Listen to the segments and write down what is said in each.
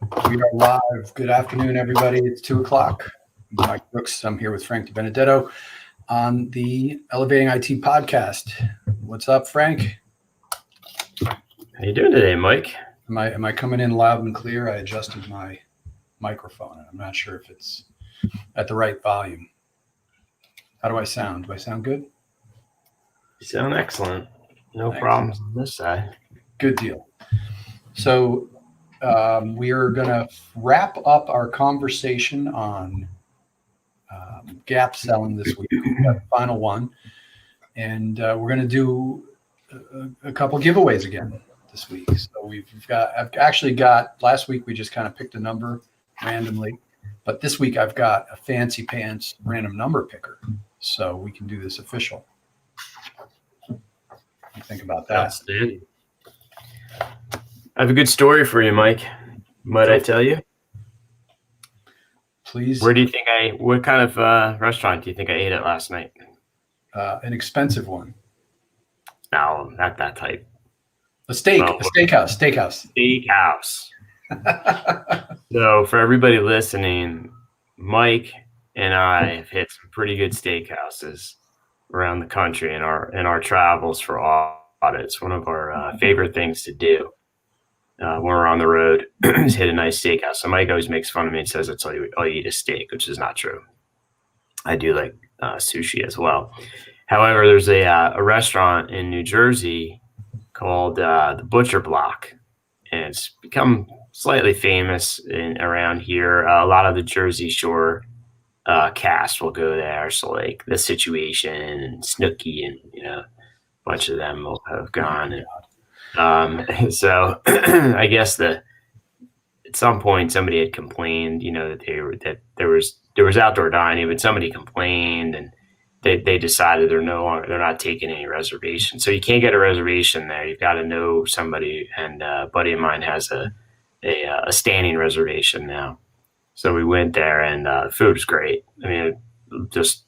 We are live. Good afternoon, everybody. It's 2 o'clock. I'm Mike Brooks. I'm here with Frank DiBenedetto on the Elevating IT podcast. What's up, Frank? How you doing today, Mike? Am I coming in loud and clear? I adjusted my microphone, and I'm not sure if it's at the right volume. How do I sound? Do I sound good? You sound excellent. No Thanks. problems on this side. Good deal. So we are going to wrap up our conversation on gap selling this week. We've got the final one. And we're going to do a couple giveaways again this week. So I've actually got, last week we just kind of picked a number randomly. But this week I've got a fancy pants random number picker. So we can do this official. What do you think about that? Outstanding. I have a good story for you, Mike. Might I tell you? Please. What kind of restaurant do you think I ate at last night? An expensive one. No, not that type. A steakhouse. Steakhouse. So for everybody listening, Mike and I have hit some pretty good steakhouses around the country in our travels for audits. One of our favorite things to do when we're on the road is hit a nice steakhouse. So Mike always makes fun of me and says it's all you eat is steak, which is not true. I do like sushi as well. However, there's a restaurant in New Jersey called the Butcher Block, and it's become slightly famous around here. A lot of the Jersey Shore cast will go there. So like The Situation and Snooki and a bunch of them will have gone. And so I guess at some point somebody had complained, that there was outdoor dining, but somebody complained and they decided they're not taking any reservations. So you can't get a reservation there. You've got to know somebody. And a buddy of mine has a standing reservation now. So we went there and the food was great. I mean, just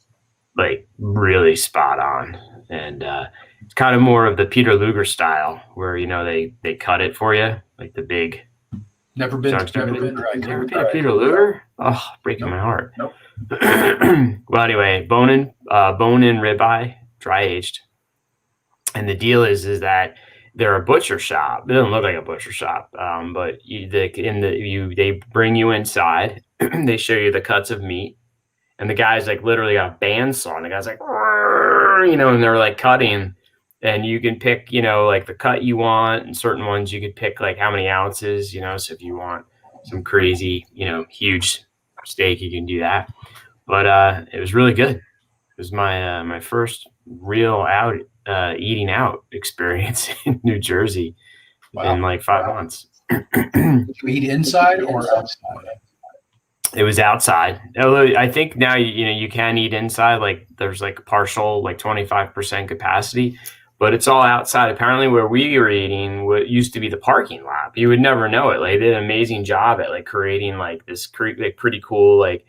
like really spot on. And it's kind of more of the Peter Luger style where, they cut it for you, like the big. Never been. Peter Luger? Oh, breaking my heart. Nope. Well, anyway, bone-in ribeye, dry aged, and the deal is that they're a butcher shop. It doesn't look like a butcher shop, but they bring you inside. They show you the cuts of meat, and the guy's like literally got a bandsaw, and the guy's like, and they're like cutting. And you can pick, like the cut you want, and certain ones you could pick like how many ounces, so if you want some crazy, huge steak, you can do that. But it was really good. It was my first real eating out experience in New Jersey in like 5 months. Did you eat inside or outside? It was outside. Although I think now you can eat inside. Like there's like partial, like 25% capacity. But it's all outside. Apparently where we were eating, what used to be the parking lot, you would never know it. Like they did an amazing job at like creating like this like pretty cool, like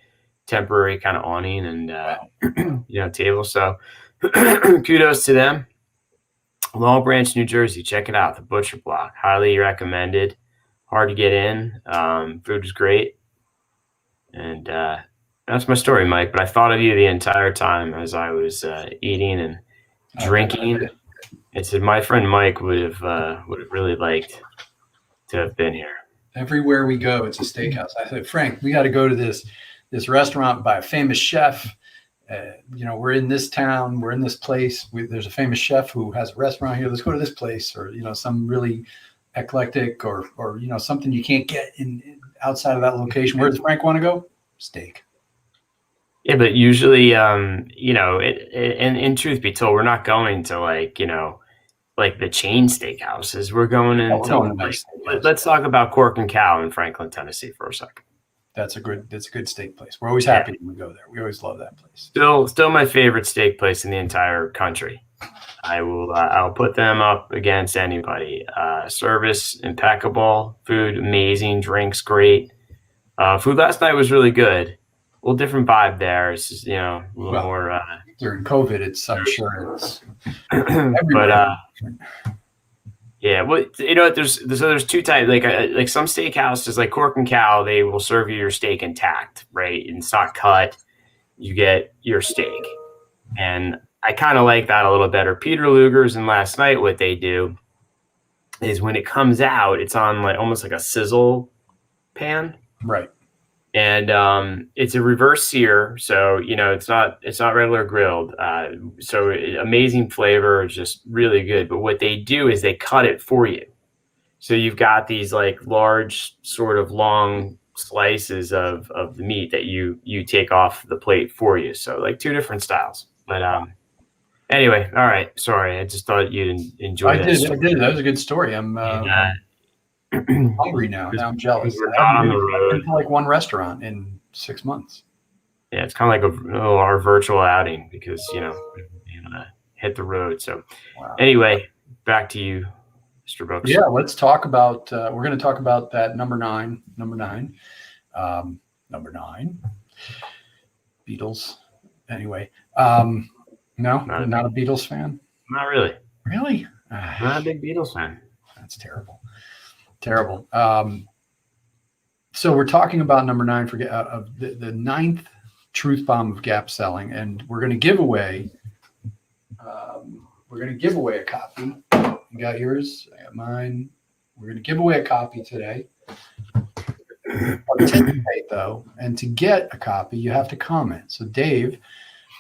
temporary kind of awning and, table. So kudos to them. Long Branch, New Jersey. Check it out. The Butcher Block. Highly recommended. Hard to get in. Food is great. And that's my story, Mike. But I thought of you the entire time as I was eating and drinking. It said my friend Mike would have really liked to have been here. Everywhere we go, it's a steakhouse. I said, Frank, we got to go to this restaurant by a famous chef. We're in this town, we're in this place. There's a famous chef who has a restaurant here. Let's go to this place, or some really eclectic, or something you can't get in outside of that location. Where does Frank want to go? Steak. Yeah, but usually, and in truth be told, we're not going to like the chain steakhouses. We're going let's talk about Cork and Cow in Franklin, Tennessee for a second. That's a good steak place. We're always happy when we go there. We always love that place. Still my favorite steak place in the entire country. I'll put them up against anybody. Service impeccable, food amazing, drinks great. Food last night was really good. A little different vibe there. It's just, a little more. During COVID, I'm sure it's everywhere. But Yeah, well, there's two types. Like some steakhouses, like Cork and Cow, they will serve you your steak intact, right? And it's not cut. You get your steak, and I kind of like that a little better. Peter Luger's and Last Night, what they do is when it comes out, it's on like almost like a sizzle pan, Right. and it's a reverse sear, so it's not regular grilled. Amazing flavor, just really good. But what they do is they cut it for you. So you've got these like large, sort of long slices of the meat that you take off the plate for you. So like two different styles. But anyway, all right. Sorry, I just thought you'd enjoy that. I did. That was a good story. I'm hungry now. Now I'm jealous. We're I not on haven't the road. been to like one restaurant in 6 months. Yeah, it's kind of like our virtual outing because hit the road. So Wow. anyway, back to you, Mr. Brooks. Yeah, let's talk about. We're going to talk about that number nine. Beatles. Anyway, no, not a Beatles fan. Not really. Really? Not a big Beatles fan. That's terrible. Terrible. So we're talking about number 9 for the ninth truth bomb of gap selling, and we're going to give away. We're going to give away a copy. You got yours. I got mine. We're going to give away a copy today. Participate though, and to get a copy, you have to comment. So Dave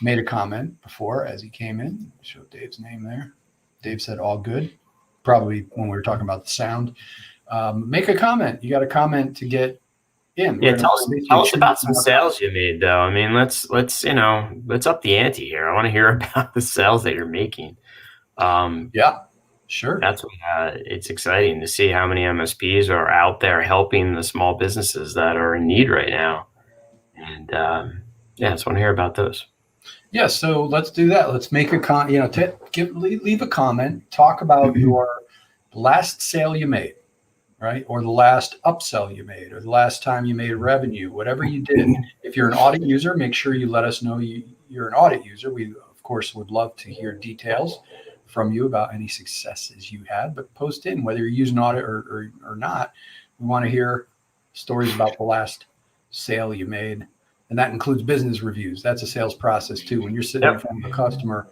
made a comment before as he came in. Show Dave's name there. Dave said all good. Probably when we were talking about the sound. Make a comment. You got a comment to get in. Yeah, tell us about some sales you made, though. I mean, let's up the ante here. I want to hear about the sales that you're making. Yeah, sure. That's it's exciting to see how many MSPs are out there helping the small businesses that are in need right now. And I just want to hear about those. Yeah, so let's do that. Let's make a leave a comment. Talk about your last sale you made, right? Or the last upsell you made, or the last time you made revenue, whatever you did. If you're an audit user, make sure you let us know you're an audit user. We, of course, would love to hear details from you about any successes you had, but post in whether you're using audit or not. We want to hear stories about the last sale you made. And that includes business reviews. That's a sales process too. When you're sitting in front of a customer,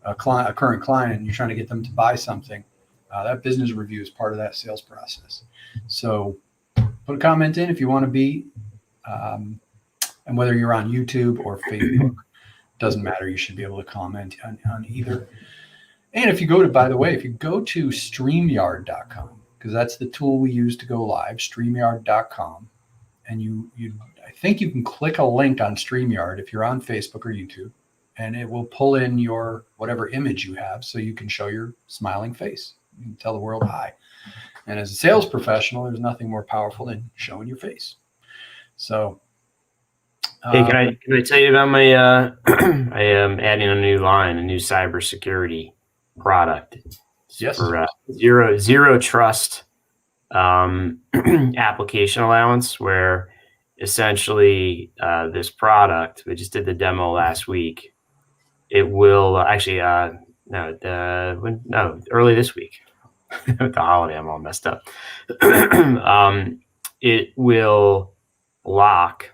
a current client, and you're trying to get them to buy something, that business review is part of that sales process. So put a comment in if you want to be, and whether you're on YouTube or Facebook, doesn't matter. You should be able to comment on either. And if you go to StreamYard.com, because that's the tool we use to go live, StreamYard.com, and I think you can click a link on StreamYard if you're on Facebook or YouTube, and it will pull in your whatever image you have so you can show your smiling face. You can tell the world hi. And as a sales professional, there's nothing more powerful than showing your face. So, hey, can I tell you about my? I am adding a new line, a new cybersecurity product. Yes. For zero trust application allowance, where essentially this product, we just did the demo last week. It will early this week. With the holiday, I'm all messed up. It will block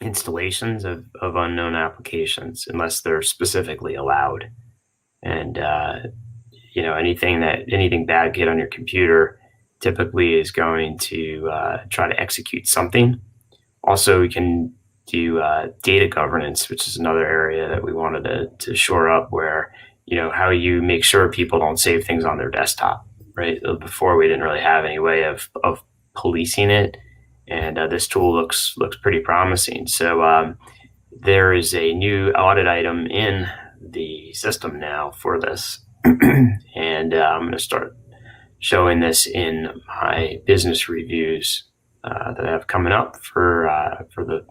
installations of unknown applications unless they're specifically allowed. And anything bad get on your computer typically is going to try to execute something. Also, we can do data governance, which is another area that we wanted to shore up, where how you make sure people don't save things on their desktop. Right, before we didn't really have any way of policing it, and this tool looks pretty promising. So there is a new audit item in the system now for this, and I'm going to start showing this in my business reviews that I have coming up for the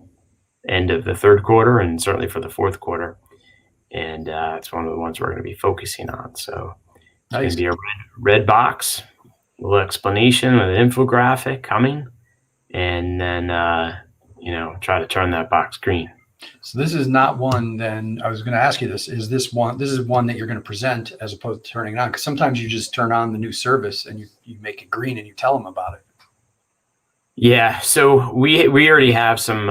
end of the third quarter and certainly for the fourth quarter. And it's one of the ones we're going to be focusing on. So it's going to be a red box, a little explanation with an infographic coming, and then try to turn that box green. So this is not one, then I was going to ask you this, is this one that you're going to present as opposed to turning it on? Because sometimes you just turn on the new service and you make it green and you tell them about it. Yeah, so we already have some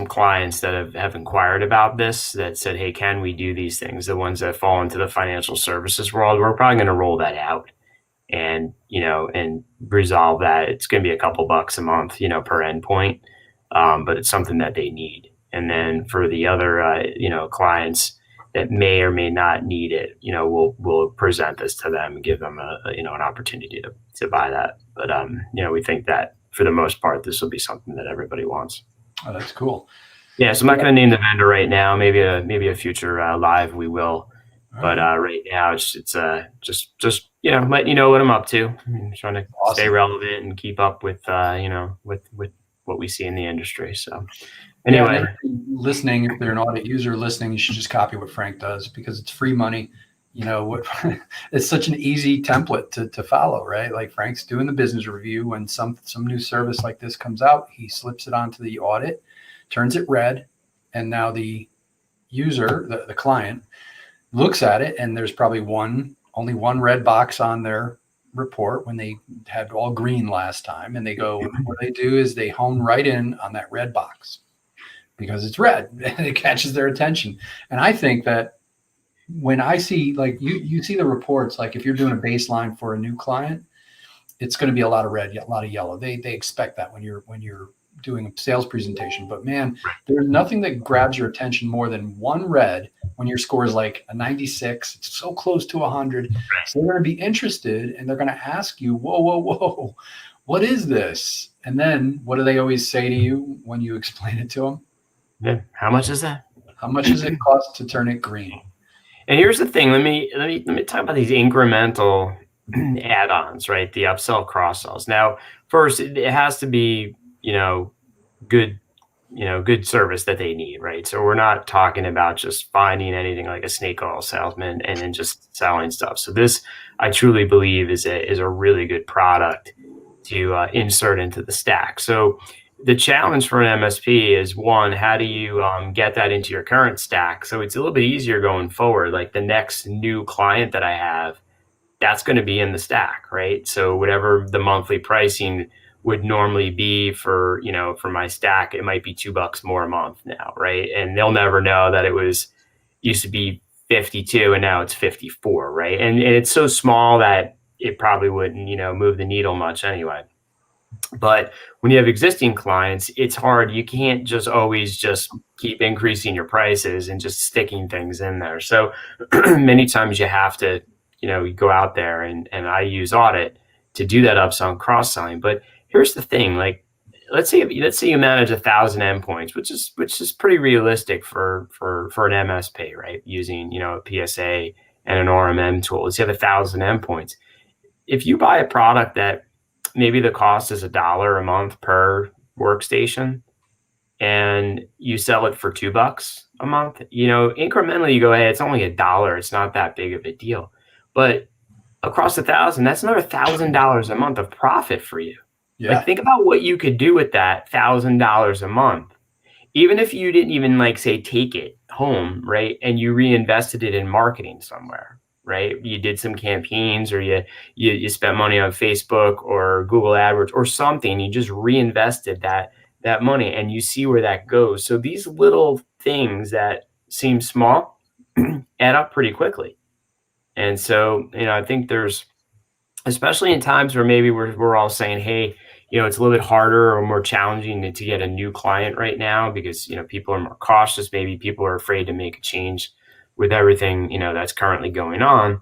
clients that have inquired about this that said, "Hey, can we do these things?" The ones that fall into the financial services world, we're probably going to roll that out and and resolve that. It's going to be a couple bucks a month, per endpoint, but it's something that they need. And then for the other clients that may or may not need it, we'll present this to them and give them an opportunity to buy that. But we think that for the most part, this will be something that everybody wants. Oh, that's cool. Yeah, so I'm not going to name the vendor right now. Maybe a future live we will. But right now, it's just letting you know what I'm up to. I'm trying to stay relevant and keep up with with what we see in the industry. So anyway, listening, if they're an audit user listening, you should just copy what Frank does because it's free money. It's such an easy template to follow, right? Like Frank's doing the business review. When some new service like this comes out, he slips it onto the audit, turns it red, and now the user, the client, looks at it, and there's probably only one red box on their report when they had all green last time. And they go, what they do is they hone right in on that red box because it's red and it catches their attention. And I think that when I see, like you see the reports, like if you're doing a baseline for a new client, it's going to be a lot of red, a lot of yellow. They expect that when you're doing a sales presentation. But man, there's nothing that grabs your attention more than one red when your score is like a 96. It's so close to 100. So they're going to be interested and they're going to ask you, whoa, what is this? And then what do they always say to you when you explain it to them? Yeah. How much is that? How much does it cost to turn it green? And here's the thing. Let me talk about these incremental add-ons, right? The upsell, cross sells. Now, first, it has to be, good service that they need, right? So we're not talking about just finding anything like a snake oil salesman and then just selling stuff. So this, I truly believe, is a really good product to insert into the stack. So the challenge for an MSP is, one, how do you get that into your current stack? So it's a little bit easier going forward. Like the next new client that I have, that's going to be in the stack, right? So whatever the monthly pricing would normally be for my stack, it might be $2 more a month now, right? And they'll never know that used to be 52 and now it's 54, right? And it's so small that it probably wouldn't, move the needle much anyway. But when you have existing clients, it's hard. You can't just always just keep increasing your prices and just sticking things in there. So many times you have to, you go out there and I use audit to do that upsell and cross-selling. But here's the thing, like, let's say you manage 1,000 endpoints, which is pretty realistic for an MSP, right? Using, a PSA and an RMM tool. Let's say you have 1,000 endpoints. If you buy a product that maybe the cost is $1 a month per workstation, and you sell it for $2 a month, incrementally you go, hey, it's only $1. It's not that big of a deal. But across 1,000, that's another $1,000 a month of profit for you. Yeah. Like, think about what you could do with that $1,000 a month, even if you didn't even say take it home, right? And you reinvested it in marketing somewhere, right? You did some campaigns, or you spent money on Facebook or Google AdWords or something. You just reinvested that money, and you see where that goes. So these little things that seem small add up pretty quickly. And so, I think there's, especially in times where maybe we're all saying, hey, it's a little bit harder or more challenging to get a new client right now because, people are more cautious. Maybe people are afraid to make a change with everything, that's currently going on.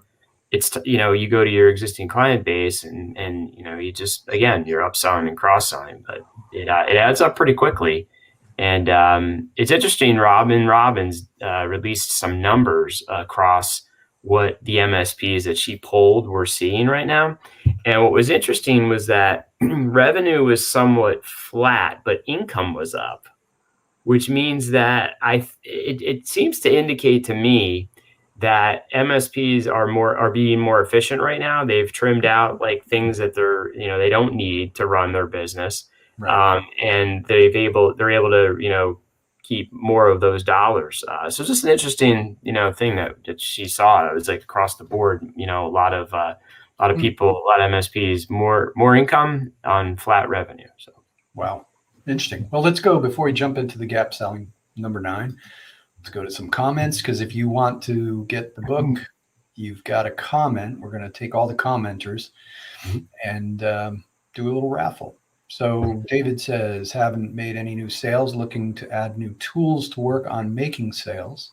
It's, you go to your existing client base and you just, again, you're upselling and cross-selling, but it adds up pretty quickly. And it's interesting, Robin Robbins released some numbers across what the MSPs that she polled were seeing right now. And what was interesting was that revenue was somewhat flat, but income was up, which means that it seems to indicate to me that MSPs are being more efficient right now. They've trimmed out things that they don't need to run their business. Right. And they're able to, keep more of those dollars. So just an interesting, thing that she saw. It was like across the board, a lot of people, a lot of MSPs, more income on flat revenue. So wow, interesting. Well, let's go before we jump into the gap selling number 9. Let's go to some comments, because if you want to get the book, you've got to comment. We're going to take all the commenters and do a little raffle. So David says, haven't made any new sales, looking to add new tools to work on making sales.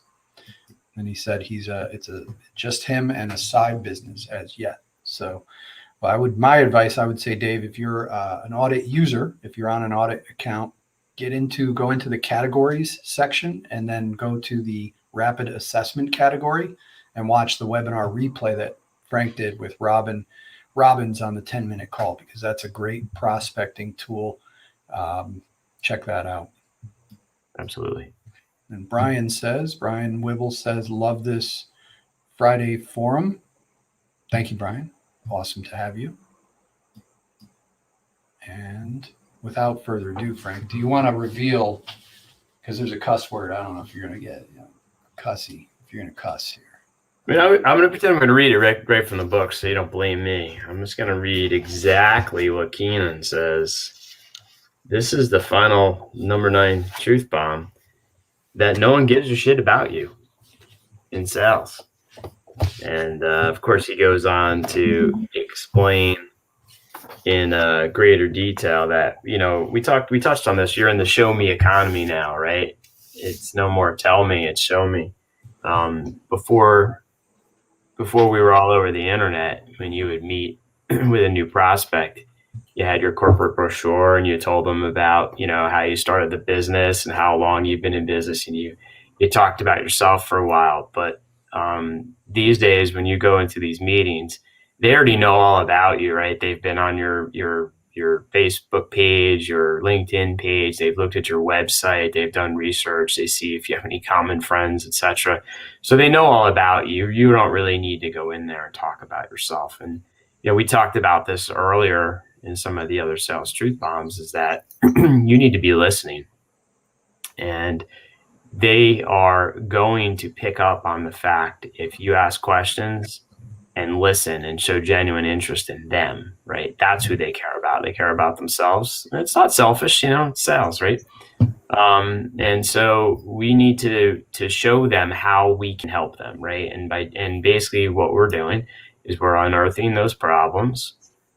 And he said it's just him and a side business as yet. So my advice, I would say, Dave, if you're an audit user, if you're on an audit account, go into the categories section and then go to the rapid assessment category and watch the webinar replay that Frank did with Robbins on the 10-minute call, because that's a great prospecting tool. Check that out. Absolutely. And Brian Wibble says, love this Friday forum. Thank you, Brian. Awesome to have you. And without further ado, Frank, do you want to reveal, because there's a cuss word, I don't know if you're going to get cussy, if you're going to cuss here. I mean, I'm going to pretend I'm going to read it right from the book, so you don't blame me. I'm just going to read exactly what Keenan says. This is the final number 9 truth bomb, that no one gives a shit about you in sales. And of course, he goes on to explain in greater detail that, we touched on this. You're in the show me economy now, right? It's no more tell me, it's show me. Before we were all over the internet, when you would meet with a new prospect, you had your corporate brochure and you told them about, how you started the business and how long you've been in business, and you talked about yourself for a while. But these days, when you go into these meetings, they already know all about you, right? They've been on your Facebook page, your LinkedIn page. They've looked at your website. They've done research. They see if you have any common friends, etc. So they know all about you. You don't really need to go in there and talk about yourself. And we talked about this earlier in some of the other sales truth bombs, is that you need to be listening, and they are going to pick up on the fact if you ask questions and listen and show genuine interest in them, right? That's who they care about. They care about themselves. And it's not selfish, it's sales, right? And so we need to show them how we can help them, right? And basically what we're doing is we're unearthing those problems.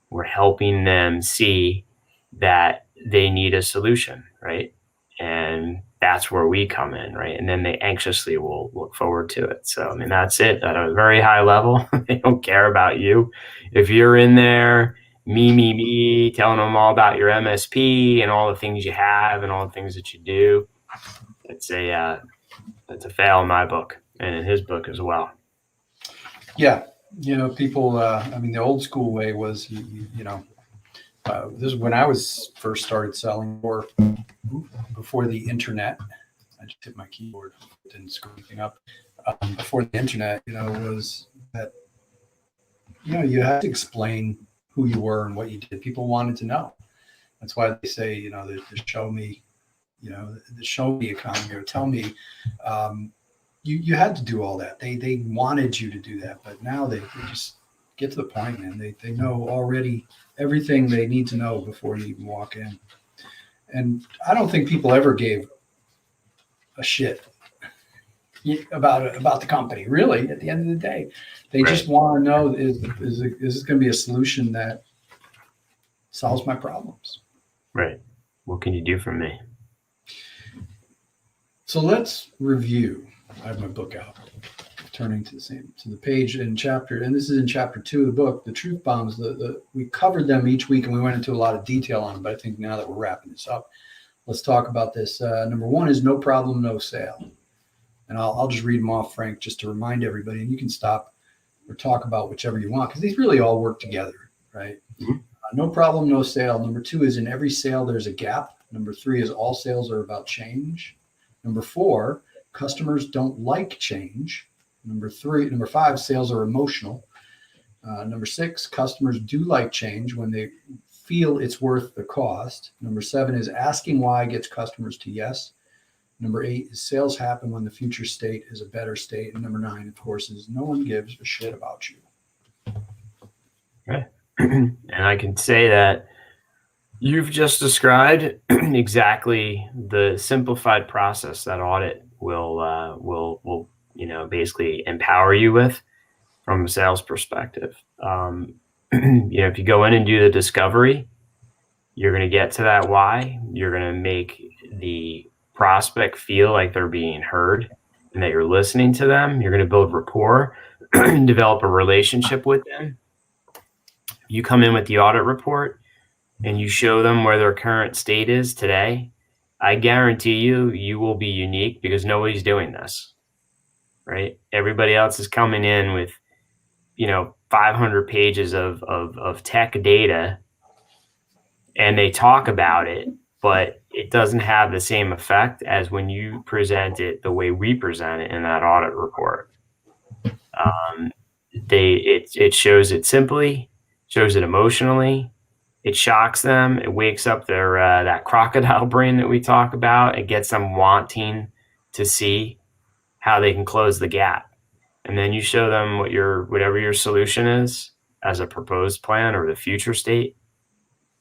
We're helping them see that they need a solution, right? And that's where we come in, right? And then they anxiously will look forward to it. So, I mean, that's it at a very high level. They don't care about you. If you're in there, me, telling them all about your MSP and all the things you have and all the things that you do, it's a fail in my book and in his book as well. Yeah. People, the old school way was, this is when I was first started selling, or before the internet. I just hit my keyboard, didn't screw anything up. Before the internet, was that, you had to explain who you were and what you did. People wanted to know. That's why they say, the show me, the show me economy, or tell me. You had to do all that. They wanted you to do that, but now they just get to the point, man. They know already everything they need to know before you even walk in. And I don't think people ever gave a shit about the company, really. At the end of the day, they just want to know, is this going to be a solution that solves my problems? Right. What can you do for me? So let's review. I have my book out, turning to the page in chapter, and this is in chapter 2 of the book, the truth bombs. We covered them each week, and we went into a lot of detail on them. But I think now that we're wrapping this up, let's talk about this. Number 1 is no problem, no sale, and I'll just read them off, Frank, just to remind everybody. And you can stop or talk about whichever you want, because these really all work together, right? Mm-hmm. No problem, no sale. Number 2 is in every sale there's a gap. Number 3 is all sales are about change. Number 4. Customers don't like change. Number 5, sales are emotional. Number 6, customers do like change when they feel it's worth the cost. Number 7 is asking why gets customers to yes. Number 8 is sales happen when the future state is a better state. And number 9, of course, is no one gives a shit about you. Okay. And I can say that you've just described exactly the simplified process that audit will basically empower you with from a sales perspective. If you go in and do the discovery, you're going to get to that why. You're going to make the prospect feel like they're being heard and that you're listening to them. You're going to build rapport, develop a relationship with them. You come in with the audit report and you show them where their current state is today. I guarantee you will be unique because nobody's doing this, right? Everybody else is coming in with, 500 pages of tech data, and they talk about it, but it doesn't have the same effect as when you present it the way we present it in that audit report. It shows it simply, shows it emotionally. It shocks them. It wakes up their that crocodile brain that we talk about. It gets them wanting to see how they can close the gap. And then you show them whatever your solution is as a proposed plan or the future state.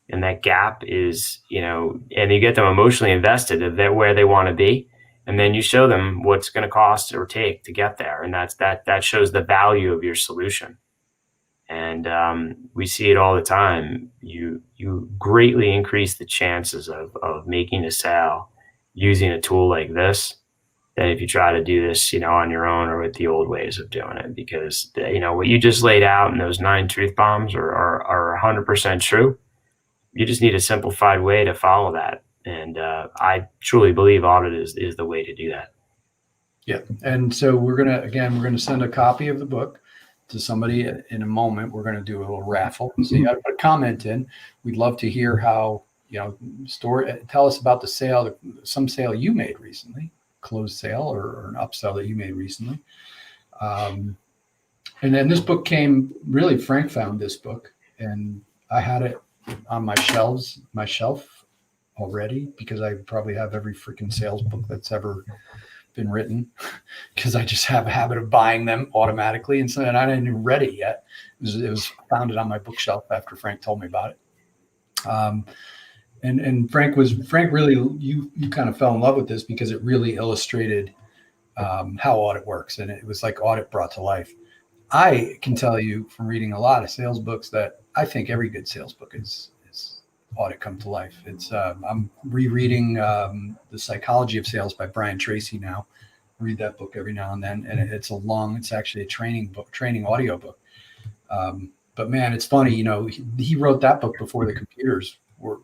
And that gap is, and you get them emotionally invested in where they want to be. And then you show them what's going to cost or take to get there. And that shows the value of your solution. And we see it all the time. You greatly increase the chances of making a sale using a tool like this than if you try to do this, on your own or with the old ways of doing it. Because, what you just laid out in those 9 truth bombs are 100% true. You just need a simplified way to follow that. And I truly believe audit is the way to do that. Yeah. And so we're going to send a copy of the book to somebody in a moment. We're going to do a little raffle. So you got to put a comment in. We'd love to hear how, tell us about the sale, some sale you made recently, closed sale or an upsell that you made recently. And then this book really Frank found this book, and I had it on my shelf already because I probably have every freaking sales book that's ever been written because I just have a habit of buying them automatically. And I hadn't even read it yet. It was found on my bookshelf after Frank told me about it. And Frank really, you kind of fell in love with this because it really illustrated how audit works. And it was like audit brought to life. I can tell you from reading a lot of sales books that I think every good sales book is audit come to life. It's I'm rereading The Psychology of Sales by Brian Tracy now. Read that book every now and then, and it's actually a training audio book. But man, it's funny, he wrote that book before the computers were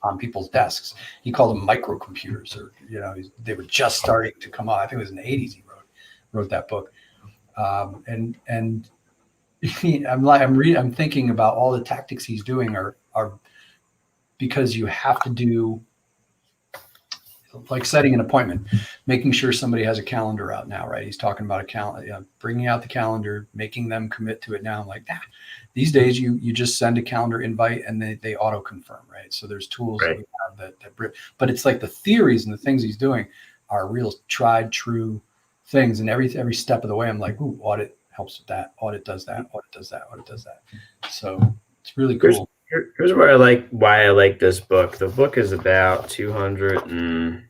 on people's desks. He called them microcomputers, or they were just starting to come out. I think it was in the 80s he wrote that book. And I'm thinking about all the tactics he's doing are because you have to do like setting an appointment, making sure somebody has a calendar out now, right? He's talking about a calendar, bringing out the calendar, making them commit to it now. I'm like, these days you just send a calendar invite and they auto confirm, right? So there's tools that we have that, but it's like the theories and the things he's doing are real tried, true things. And every step of the way, I'm like, ooh, audit helps with that. Audit does that. Audit does that. Audit does that. So it's really cool. Here's why I like this book. The book is about 200 and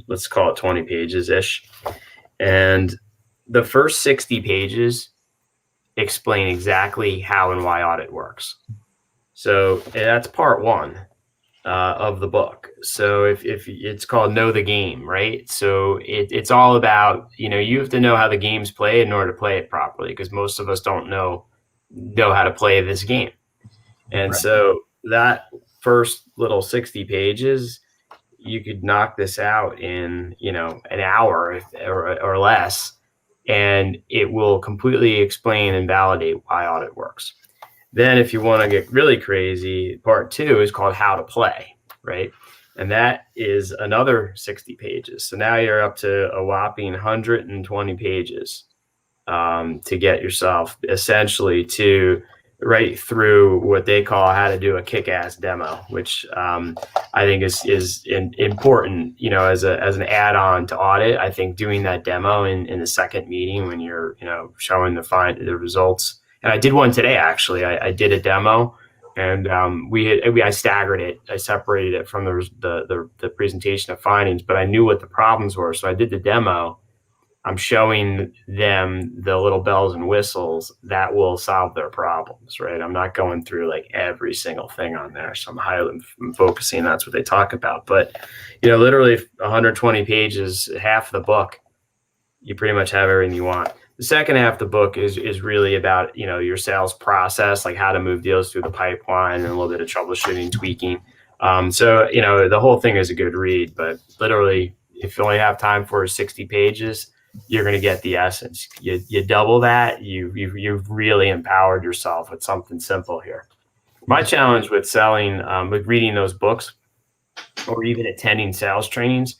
let's call it 20 pages ish. And the first 60 pages explain exactly how and why audit works. So that's part 1 of the book. So if it's called Know the Game, right? So it's all about, you have to know how the game's played in order to play it properly, because most of us don't know how to play this game. And so that first little 60 pages, you could knock this out in, an hour or less, and it will completely explain and validate why audit works. Then if you want to get really crazy, part 2 is called How to Play, right? And that is another 60 pages. So now you're up to a whopping 120 pages to get yourself essentially to right through what they call how to do a kick-ass demo, which I think is important, as an add-on to audit. I think doing that demo in the second meeting when you're, showing the results. And I did one today, actually. I did a demo, and I staggered it. I separated it from the presentation of findings, but I knew what the problems were. So I did the demo. I'm showing them the little bells and whistles that will solve their problems, right? I'm not going through like every single thing on there. So I'm focusing. That's what they talk about. But, literally 120 pages, half the book, you pretty much have everything you want. The second half of the book is really about, your sales process, like how to move deals through the pipeline and a little bit of troubleshooting, tweaking. So, the whole thing is a good read, but literally if you only have time for 60 pages, you're going to get the essence. You double that, you've really empowered yourself with something simple here. My challenge with selling, with reading those books or even attending sales trainings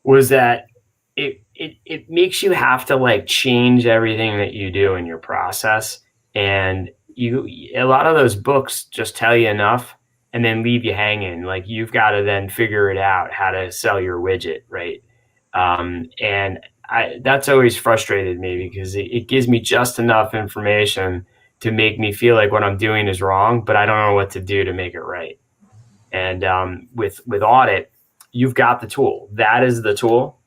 was that it makes you have to like change everything that you do in your process. And a lot of those books just tell you enough and then leave you hanging. Like you've got to then figure it out how to sell your widget, right? And that's always frustrated me because it gives me just enough information to make me feel like what I'm doing is wrong, but I don't know what to do to make it right. And with audit, you've got the tool. That is the tool.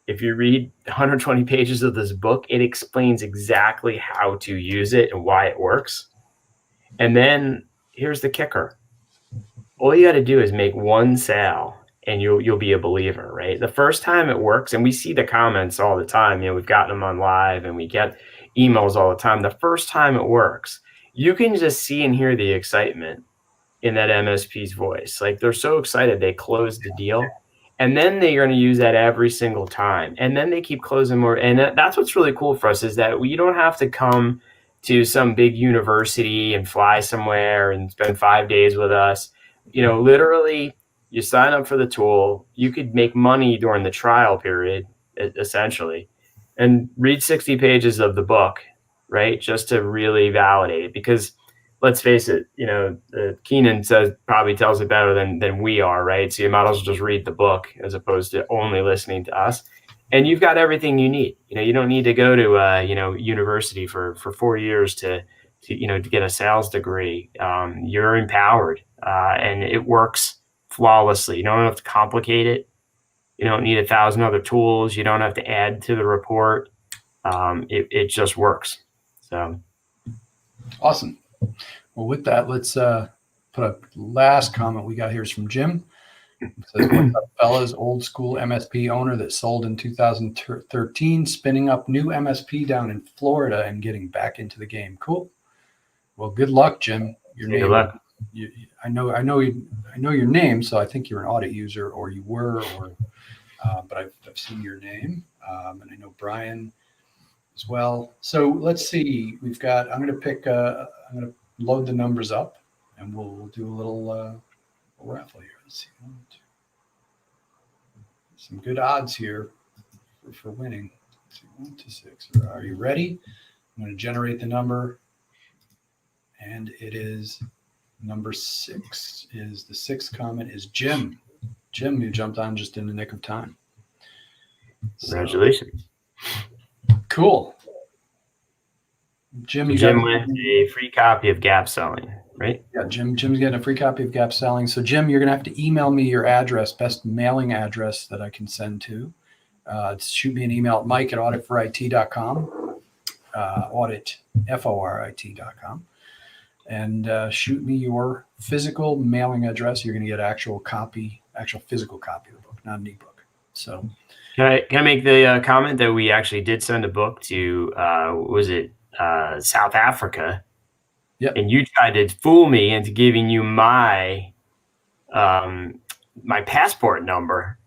If you read 120 pages of this book, it explains exactly how to use it and why it works. And then here's the kicker. All you got to do is make one sale and you'll be a believer, right? The first time it works, and we see the comments all the time, we've gotten them on live and we get emails all the time. The first time it works, you can just see and hear the excitement in that MSP's voice. Like they're so excited they closed the deal. And then they're going to use that every single time. And then they keep closing more. And that's what's really cool for us is that you don't have to come to some big university and fly somewhere and spend 5 days with us. Literally, you sign up for the tool. You could make money during the trial period, essentially, and read 60 pages of the book, right? Just to really validate it. Because let's face it, Keenan probably tells it better than we are, right? So you might as well just read the book as opposed to only listening to us. And you've got everything you need. You don't need to go to university for 4 years to get a sales degree. You're empowered, and it works flawlessly. You don't have to complicate it. You don't need 1,000 other tools. You don't have to add to the report. It just works. So awesome. Well, with that, let's put a last comment we got here is from Jim. It says, "What's up, fellas? Old school MSP owner that sold in 2013, spinning up new MSP down in Florida and getting back into the game." Cool. Well, good luck, Jim. Good luck. I know your name, so I think you're an audit user, or you were, but I've seen your name, and I know Brian as well. So let's see. I'm going to load the numbers up, and we'll do a little raffle here. Let's see. Some good odds here for winning. Let's see, 1 to 6. Are you ready? I'm going to generate the number, and it is number 6. Is the 6th comment is Jim. Jim, you jumped on just in the nick of time. Congratulations. Cool. Jim wins a free copy of Gap Selling, right? Yeah, Jim's getting a free copy of Gap Selling. So, Jim, you're going to have to email me your address, best mailing address that I can send to. Shoot me an email at mike@auditforit.com, auditforit.com, and shoot me your physical mailing address. You're going to get actual physical copy of the book, not an ebook. So, can I make the comment that we actually did send a book to, South Africa? Yep. And you tried to fool me into giving you my passport number.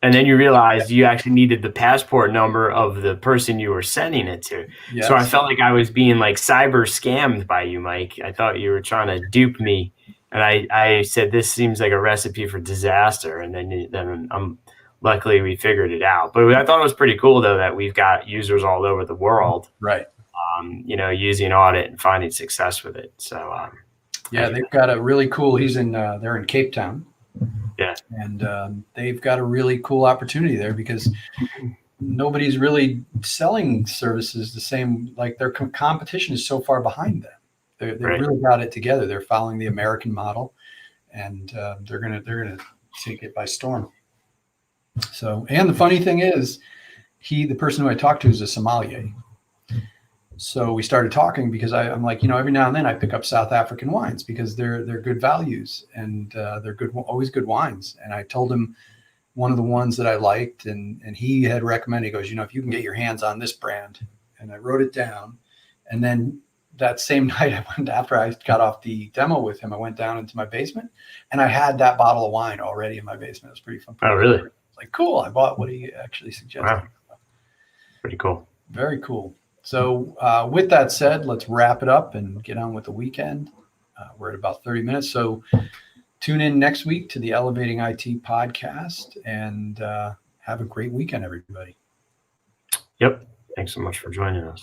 And then you realized you actually needed the passport number of the person you were sending it to. Yes. So I felt like I was being like cyber scammed by you, Mike. I thought you were trying to dupe me. And I said, this seems like a recipe for disaster. And then luckily we figured it out. But I thought it was pretty cool, though, that we've got users all over the world. Right. using audit and finding success with it. So, yeah, they've got a really cool, they're in Cape Town. Yeah. And they've got a really cool opportunity there because nobody's really selling services the same, like their competition is so far behind them. They've Right. really got it together. They're following the American model, and they're gonna take it by storm. So, and the funny thing is, the person who I talked to is a sommelier. So we started talking because I'm like, every now and then I pick up South African wines because they're good values and they're always good wines. And I told him one of the ones that I liked, and he had recommended. He goes, if you can get your hands on this brand, and I wrote it down. And then that same night, after I got off the demo with him, I went down into my basement, and I had that bottle of wine already in my basement. It was pretty fun. Oh, really? Like, cool. I bought what he actually suggested. Wow. Pretty cool. Very cool. So with that said, let's wrap it up and get on with the weekend. We're at about 30 minutes. So tune in next week to the Elevating IT podcast, and have a great weekend, everybody. Yep. Thanks so much for joining us.